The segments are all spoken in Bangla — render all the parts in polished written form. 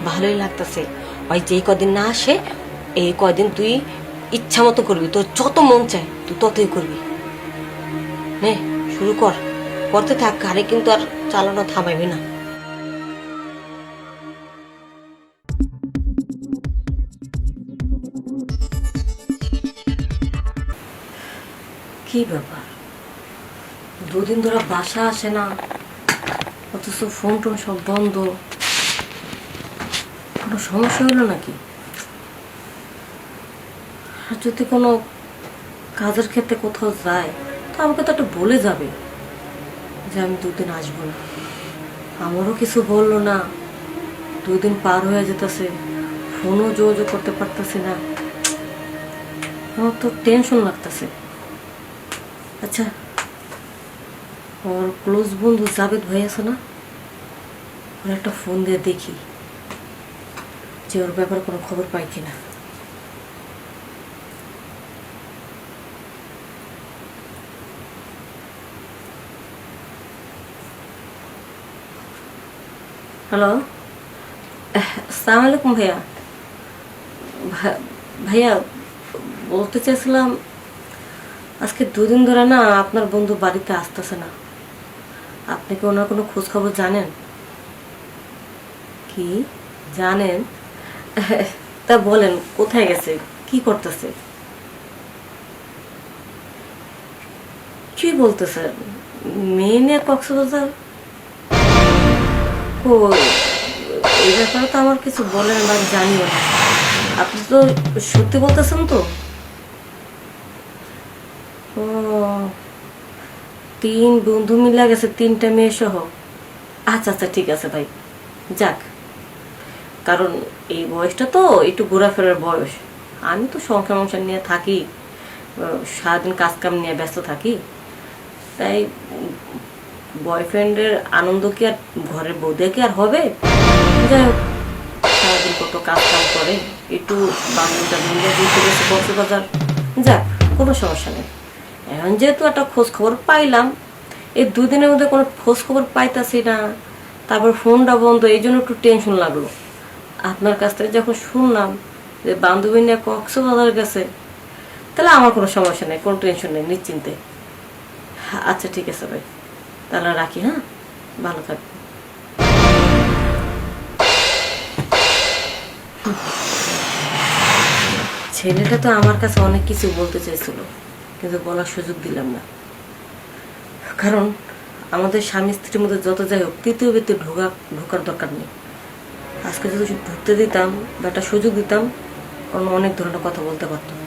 ভালোই লাগতেছে। ওই যেই কদিন না আসে এই কদিন তুই ইচ্ছা মতো করবি, তোর যত মন চায় তুই ততই করবি। নে শুরু কর, করতে থাক, গাড়ি কিন্তু আর চালানো থামাইবি না। কি ব্যাপার, দুদিন ধরে বাসা আসে না, অথচ ফোন টোন সব বন্ধ। কোনো সমস্যা হলো নাকি? আর যদি কোনো কাজের ক্ষেত্রে কোথাও যায় তো আমাকে তো একটু বলে যাবে যে আমি দুদিন আসবো না। আমারও কিছু বললো না, 2 দিন পার হয়ে যেতেছে, ফোনও যোগাযোগ করতে পারতেছি না। আমার তো টেনশন লাগতেছে। আচ্ছা, ওর ক্লোজ বন্ধু জাবেদ ভাই আছে না, ওর একটা ফোন দিয়ে দেখি যে ওর ব্যাপারে কোনো খবর পাই কিনা। হ্যালো, আসসালামু আলাইকুম ভাইয়া। ভাইয়া বলতে চাইছিলাম, আজকে 2 দিন ধরে না আপনার বন্ধু বাড়িতে আসতেছে না। আপনি কি ওনার কোনো খোঁজ খবর জানেন? কি জানেন? তা বলেন, কোথায় গেছে, কি করতেছে? কি বলতেছে? মেয়ে নিয়ে কক্সবাজার? ও, এই ব্যাপারে তো আমার কিছু বলেন বা জানিও না। আপনি তো সত্যি বলতেছেন তো? ও, 3 বন্ধু মিলে গেছে, 3টা মেয়ে সহ? আচ্ছা আচ্ছা, ঠিক আছে ভাই, যাক। কারণ এই বয়সটা তো একটু ঘোরাফেরার বয়স। আমি তো সংসার নিয়ে থাকি, সারাদিন কাজ কাম নিয়ে ব্যস্ত থাকি, তাই বয়ফ্রেন্ডের আনন্দ কি আর ঘরের বউ দিয়ে কি আর হবে? যাই হোক, সারাদিন কত কাজ কাম করে, একটু বান্ধবীটা মিলে ঘুরতে গেছে কক্সবাজার, যাক, কোনো সমস্যা নেই। এখন যেহেতু একটা খোঁজ খবর পাইলাম, এই 2 দিনের মধ্যে কোনো খোঁজ খবর পাইতাছি না, তারপর ফোনটা বন্ধ, এই জন্য একটু টেনশন লাগলো। আপনার কাছ থেকে যখন শুনলাম যে বান্ধবী নিয়ে কক্সবাজার গেছে, তাহলে আমার কোনো সমস্যা নেই, কোনো টেনশন নেই, নিশ্চিন্তে। আচ্ছা ঠিক আছে ভাই, তাহলে রাখি। হ্যাঁ, ভালো থাকবেন। ছেলেটা তো আমার কাছে অনেক কিছু বলতে চাইছিল, কিন্তু বলার সুযোগ দিলাম না। কারণ আমাদের স্বামী স্ত্রীর মধ্যে যত যাই হোক, তৃতীয় ব্যক্তি ঢোকার দরকার নেই। আজকে যদি ঢুকতে দিতাম বা একটা সুযোগ দিতাম, অনেক ধরনের কথা বলতে পারতাম।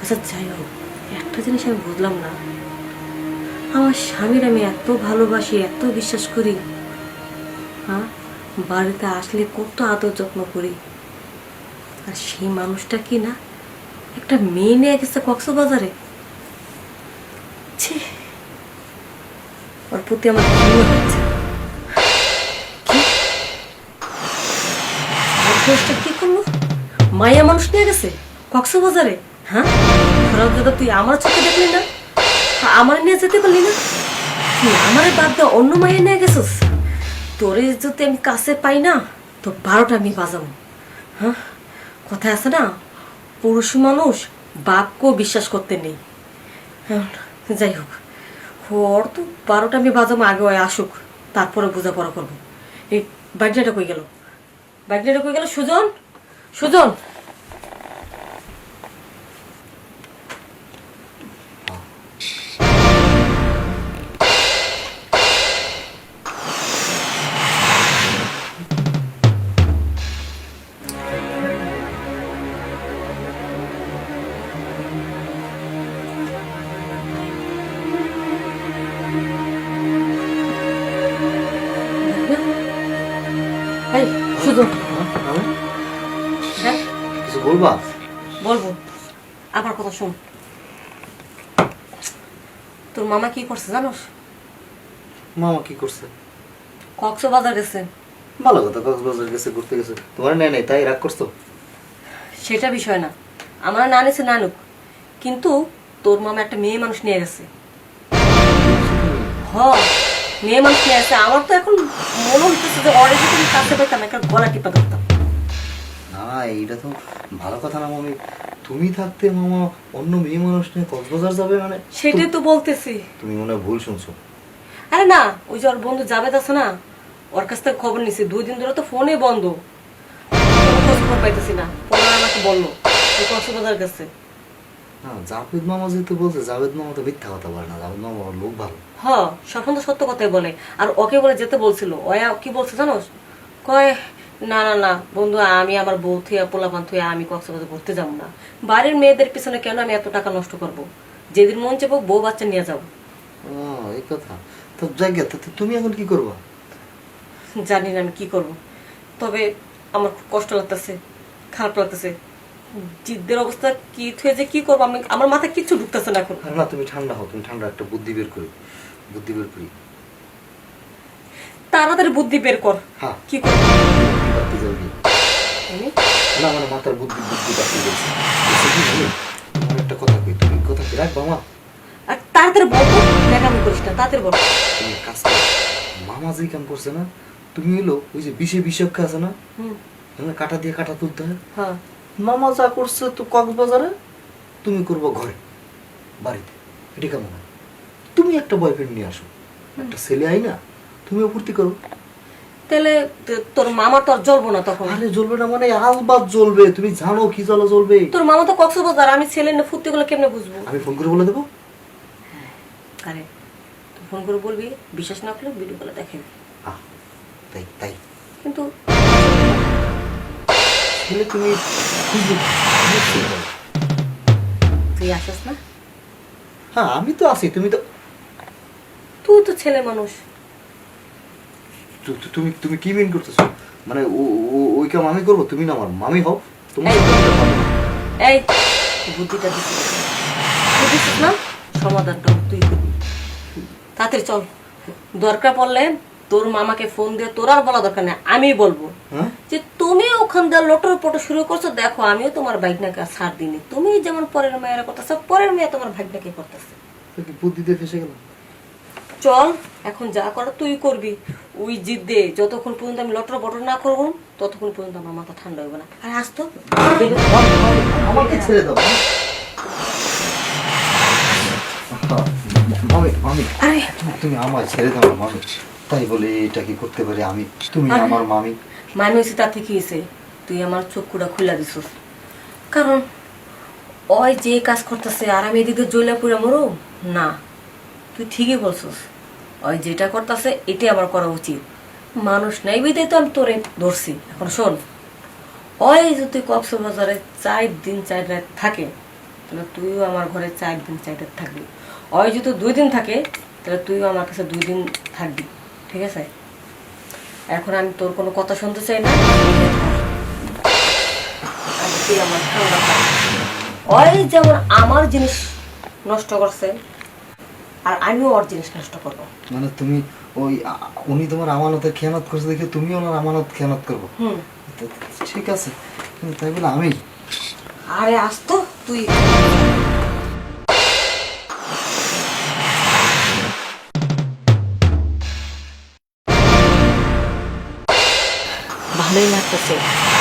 আচ্ছা যাই হোক, একটা জিনিস আমি বুঝলাম না, আমার স্বামীর আমি এত ভালোবাসি, এত বিশ্বাস করি, হ্যাঁ, বাড়িতে আসলে কত আদর যত্ন করি, আর সেই মানুষটা কি না একটা মেয়ে নিয়ে গেছে কক্সবাজারে। ছি, ওর প্রতি আমার ঘৃণা হচ্ছে। কি করলো? মায়া মানুষ নিয়ে গেছে কক্সবাজারে? হ্যাঁ, দাদা, তুই আমার চোখে দেখলি না? আমার নিয়ে যেতে পারলি না? তুই আমার বাদ দিয়ে অন্য মায়া নিয়ে গেছিস? তোরে যদি আমি কাছে পাই না, তো 12টা আমি বাজাবো। হ্যাঁ, কথায় আছে না, পুরুষ মানুষ বাপকেও বিশ্বাস করতে নেই। যাই হোক, ওর তো 12টা আমি বাজাবো, আগে ওই আসুক, তারপরে বোঝাপড়া করবো। এই বাগনাটা কই গেল? সুজন, সুজন! এই সুজন, হ্যাঁ কিছু বলবা? বলবো, আমার কথা শোন। তোর মামা কি করছে জানোস? মামা কি করছে? কক্সবাজার গেছে। ভালো কথা, কক্সবাজার গেছে, ঘুরতে গেছে, তোমার নেয় নাই তাই রাগ করছো? সেটা বিষয় না, আমার না নিছে নানুক, কিন্তু তোর মামা একটা মেয়ে মানুষ নিয়ে গেছে। হ, মেয়ে মানুষ নিয়ে গেছে। আমার তো এখন মনে হচ্ছে যে অলরেডি তুমি কাছে পেতাম, একটা গলা টিপা ধরতাম। এটা তো ভালো কথা না মামি। তুমি থাকতে মামা অন্য মেয়ে মানুষ নিয়ে কক্সবাজার যাবে মানে? সেটাই তো বলতেছি। তুমি মনে হয় ভুল শুনছো। আরে না, ওই যে ওর বন্ধু জাভেদ আছে না, ওর কাছ থেকে খবর নিছি, 2 দিন ধরে তো ফোনে বন্ধ, কোনো খোঁজ খবর পাইতেছি না। পরে আমাকে বললো ওই কক্সবাজার গেছে। না জাভেদ মামা যেহেতু বলছে, জাভেদ মামা তো মিথ্যা কথা বলে না, জাভেদ মামা ওর লোক ভালো। হ্যাঁ, স্বপন তো সত্য কথাই বলে। আর ওকে বলে যেতে বলছিল, ওয়া কি বলছে জানোস, কয় না না না বন্ধু, আমি আমার বউ থুয়া পোলাপান থুয়া আমি কক্সবাজার ঘুরতে যাবো না। বাড়ির মেয়েদের পিছনে কেন আমি এত টাকা নষ্ট করব? যেদিন মন চাইবো বউ বাচ্চা নিয়ে যাবো। ও এই কথা। তো জায়গা তো তুমি এখন কি করবা? জানি না আমি কি করব, তবে আমার খুব কষ্ট লাগতেছে, খারাপ লাগতেছে। জিদ্দের অবস্থা কি হয়ে যে কি করবো আমি, আমার মাথায় কিচ্ছু ঢুকতেছে না এখন। আর না তুমি ঠান্ডা হও, তুমি ঠান্ডা একটা বুদ্ধি বের করি, বুদ্ধি বের করি। তাড়াতাড়ি বুদ্ধি বের কর। হ্যাঁ কি করবো বাতি জ্বলবি। আমি? না আমার মাথার বুদ্ধি বুদ্ধি বাতি জ্বলছে। বলছে কি জানো? তোমার একটা কথা কই, তুমি কথা কি রাখবা মা? আর তাড়াতাড়ি বলবো, দেখামি করিস না, তাড়াতাড়ি বল। তুমি কাজ করো, মামা যেই কাম করছে না, তুমি এলো ওই যে বিষে বিষক্কা আছে না, হুম, এগুলো কাটা দিয়ে কাটা তুলতে হয়। হ্যাঁ। মামা যা করছে তো কক্সবাজারে, তুমি করবো ঘরে বাড়িতে। এটা কেমন হয়? তুমি একটা বয়ফ্রেন্ড নিয়ে আসো, একটা ছেলে আই না, তুমিও ফুর্তি করো। তাহলে তোর মামা তো আর জ্বলবো না তখন। আরে জ্বলবে না মানে আলবাত জ্বলবে, তুমি জানো কি জ্বলা জ্বলবে। তোর মামা তো কক্সবাজার, আমি ছেলে না ফুর্তি গুলো কেমনে বুঝবো? আমি ফোন করে বলে দেবো। আরে তুই ফোন করে বলবি, বিশ্বাস না করলে ভিডিও কলে দেখাবি। আহ, তাই তাই কিন্তু ছেলে তুমি খুঁজবে। তুই আসিস না? হ্যাঁ আমি তো আছি, তুমি তো তুই তো ছেলে মানুষ। তুমি তুমি কি মিন করতেছো? মানে ওই কাম আমি করবো, তুমি না আমার মামি হও, তোমার এই। সাথে কথা বলবো। এই বুদ্ধিটা দিচ্ছিস, তুই দিচ্ছিস না, সমাধানটা তুই করবি। তাড়াতাড়ি চল, দরকার পড়লে তোর মামাকে ফোন দিয়ে তোর আর বলা দরকার নেই, আমি বলবো হ্যাঁ যে তুমি ওখান দিয়ে লোটর পটো শুরু করছো, দেখো আমিও তোমার ভাগনাকে আর ছাড় দিইনি। তুমি যেমন পরের মেয়েরা করতেছো, পরের মেয়ে তোমার ভাগনাকে করতেছে। তো কি বুদ্ধি দিয়ে ফেসে গেল? চল, এখন যা করার তুই করবি। ওই জিদ্দে যতক্ষণ পর্যন্ত আমি লটর বটর না করবো, ততক্ষণ পর্যন্ত আমার মাথা ঠান্ডা হইবে না। আর আসতো আমাকে ছেড়ে দাও মামি, মামি আরে তুমি আমায় ছেড়ে দাও না মামি। তাই বলে এটা কি করতে পারি আমি? তুমি আরে। আমার মামি। মানে হয়েছে তাতে কি হয়েছে, তুই আমার চক্ষুটা খুলে দিস। কারণ ওই যে কাজ করতেছে আর আমি এদিকে জইলা পুরা মরো না। তুই ঠিকই বলছিস, ওই যেটা করতেছে এটাই আমার করা উচিত। মানুষ নাই বিদায় তো আমি তোরে ধরছি। এখন শোন, ওই যদি কক্সবাজারে 4 দিন 4 রাত থাকে, তাহলে তুইও আমার ঘরে 4 দিন 4 রাত থাকবি। ওই যদি 2 দিন থাকে, তাহলে তুইও আমার কাছে 2 দিন থাকবি, ঠিক আছে? এখন আমি তোর কোনো কথা শুনতে চাই না। আর তুই আমার ঠান্ডা থাক। ওই যেমন আমার জিনিস নষ্ট করছে, আর আমিও ওর জিনিস নষ্ট করবো। মানে তুমি ওই উনি তোমার আমানতের খেয়ানত করছে দেখে তুমি ওনার আমানত খেয়ানত করবো? হুম। ঠিক আছে, কিন্তু তাই বলে আমি? আরে আসতো তুই। ভালোই লাগতেছে।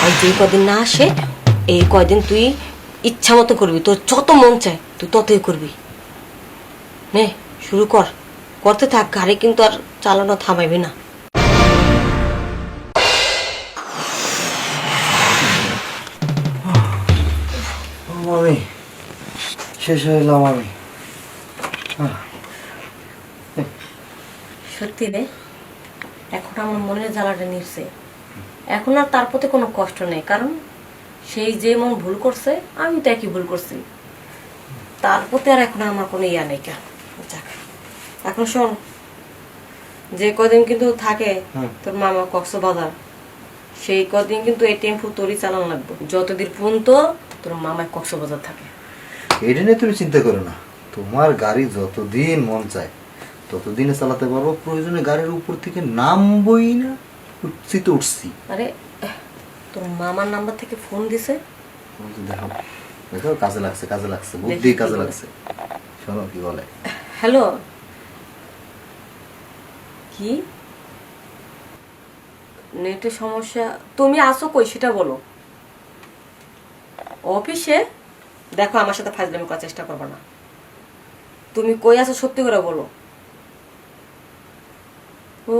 ওই যে কদিন না আসে, এই কয়দিন তুই ইচ্ছা মতো করবি, তোর যত মন চায় তুই ততই করবি। নে শুরু কর, করতে থাক, গাড়ি কিন্তু আর চালানো থামাইবি না। মামি শেষ হয়ে এলাম আমি। সত্যি রে, এখন আমার মনের জ্বালাটা নিচ্ছে। এখন আর তার প্রতি কোনো কষ্ট নেই, কারণ সেই যে মন ভুল করছে, আমি তো একই ভুল করছি। তার প্রতি আর এখন আমার কোনো ইয়া নেই। কেন যাক, এখন শোন, যে কদিন কিন্তু থাকে তোর মামা কক্সবাজার, সেই কদিন কিন্তু এই টেম্পু তোরই চালানো লাগবে, যতদিন পর্যন্ত তোর মামায় কক্সবাজার থাকে। এটা নিয়ে তুমি চিন্তা করো না, তোমার গাড়ি যতদিন মন চায় ততদিনে চালাতে পারবো। প্রয়োজনে গাড়ির উপর থেকে নামবই না, উঠছি তো উঠছি। আরে তোর মামার নাম্বার থেকে ফোন দিছে, দেখো দেখো, কাজে লাগছে, কাজে লাগছে, বুদ্ধি কাজে লাগছে। শোনো কি বলে। হ্যালো, কি নেটের সমস্যা? তুমি আসো কই সেটা বলো। অফিসে দেখো, আমার সাথে ফাজলামি করার চেষ্টা করবে না। তুমি কই আছো সত্যি করে বলো। ও,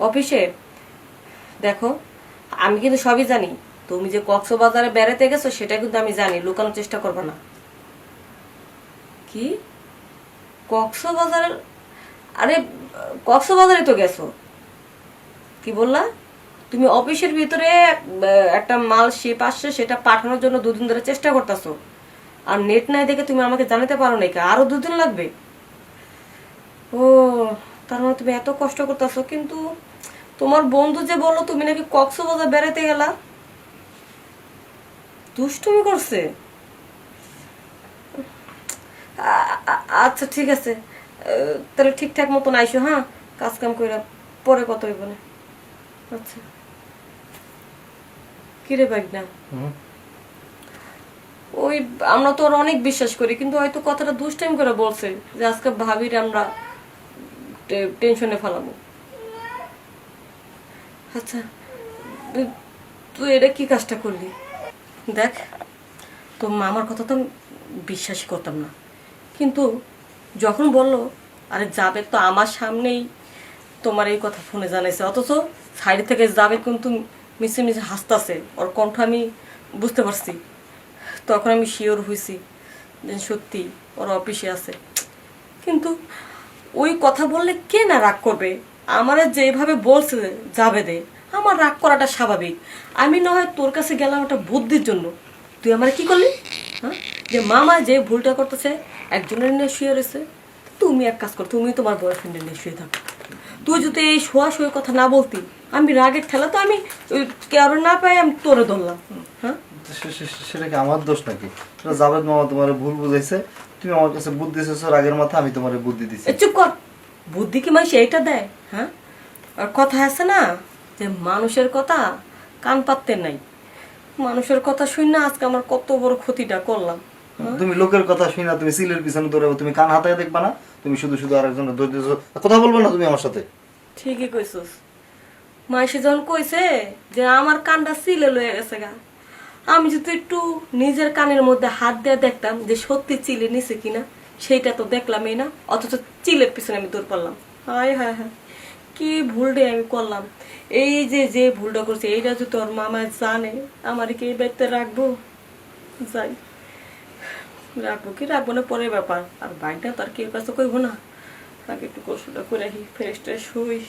অফিসে দেখো, আমি কিন্তু সবই জানি। তুমি যে কক্সবাজারে বেড়াতে গেছো সেটা কিন্তু আমি জানি, লুকানোর চেষ্টা করবে না। কি কক্সবাজার? আরে কক্সবাজারে তো গেছো, কি বললা? তুমি অফিসের ভিতরে একটা মাল শিপ আসছে, সেটা পাঠানোর জন্য 2 দিন ধরে চেষ্টা করতেছো, আর নেট নাই দেখে তুমি আমাকে জানাতে পারো নাকি আরো 2 দিন লাগবে? ও, তার মানে তুমি এত কষ্ট করতেছো, কিন্তু তোমার বন্ধু যে বললো তুমি নাকি কক্সবাজার বেড়াতে গেলা, দুষ্টুমি করছে। আচ্ছা ঠিক আছে, তাহলে ঠিকঠাক মতন আইসো, হ্যাঁ, কাজ কাম করে পরে কত হইব না। আচ্ছা, কিরে না, ওই আমরা তো ওর অনেক বিশ্বাস করি, কিন্তু হয়তো কথাটা দুষ্টাইম করে বলছে যে আজকে ভাবির আমরা টেনশনে ফেলাবো। আচ্ছা, তুই এটা কি কাজটা করলি? দেখ, তো মামার কথা তো আমি বিশ্বাসই করতাম না, কিন্তু যখন বললো আরে যাবে তো আমার সামনেই তোমার এই কথা ফোনে জানাইছে, অথচ সাইড থেকে যাবে কিন্তু মিশে মিশে হাসতাছে, ওর কণ্ঠ আমি বুঝতে পারছি। তখন আমি শিওর হয়েছি যে সত্যি ওর অফিসে আছে। কিন্তু ওই কথা বললে কে না রাগ করবে? আমার যেভাবে বলছে যাবে দে, আমার রাগ করাটা স্বাভাবিক। আমি না হয় তোর কাছে গেলাম একটা বুদ্ধির জন্য, তুই আমার কি করলি? হ্যাঁ, যে মামা যে ভুলটা করতেছে একজনের নিয়ে শুয়ে রয়েছে, তুমি এক কাজ কর, তুমি তোমার বয়ফ্রেন্ডের নিয়ে শুয়ে থাকো। তুই যদি এই শোয়া শুয়ে কথা না বলতি, আমি রাগের ঠেলা তো আমি কারো না পাই আমি তোরে ধরলাম। হ্যাঁ, সেটা কি আমার দোষ নাকি? জাভেদ মামা তোমার ভুল বুঝাইছে, তুমি আমার কাছে বুদ্ধি দিয়েছো রাগের মাথা, আমি তোমার বুদ্ধি দিছি। চুপ কর, বুদ্ধি কি মানুষ এইটা দেয়? হ্যাঁ, আর কথা আছে না যে মানুষের কথা কান পাততে নাই। মানুষের কথা শুই না আজকে আমার কত বড় ক্ষতিটা করলাম। তুমি লোকের কথা শুই না, তুমি সিলের পিছনে দৌড়াবো, তুমি কান হাতে দেখবা না, তুমি শুধু শুধু আরেকজনের দোষ দিয়েছো। কথা বলবো না তুমি আমার সাথে। ঠিকই কইছস, মাইসে যখন কইছে যে আমার কানটা সিলে লয়ে গেছে গা, আমি যদি একটু নিজের কানের মধ্যে হাত দিয়ে দেখতাম যে সত্যি চিলে নিছে কিনা, সেইটা তো দেখলামই না, অথচ চিলের পিছনে আমি দৌড় পারলাম। হায় হায় হায়, কি ভুলটা আমি করলাম। এই যে যে ভুলটা করছে এইটা যদি তোর মামা জানে, আমার কি এই বাড়িতে রাখবো? যাই, রাখবো কি রাখবো না পরের ব্যাপার, আর বাইকটা তো আর কেউ কাছে কইবো না। আগে একটু কষ্টটা করে ফ্রেশ ট্রেশ হই।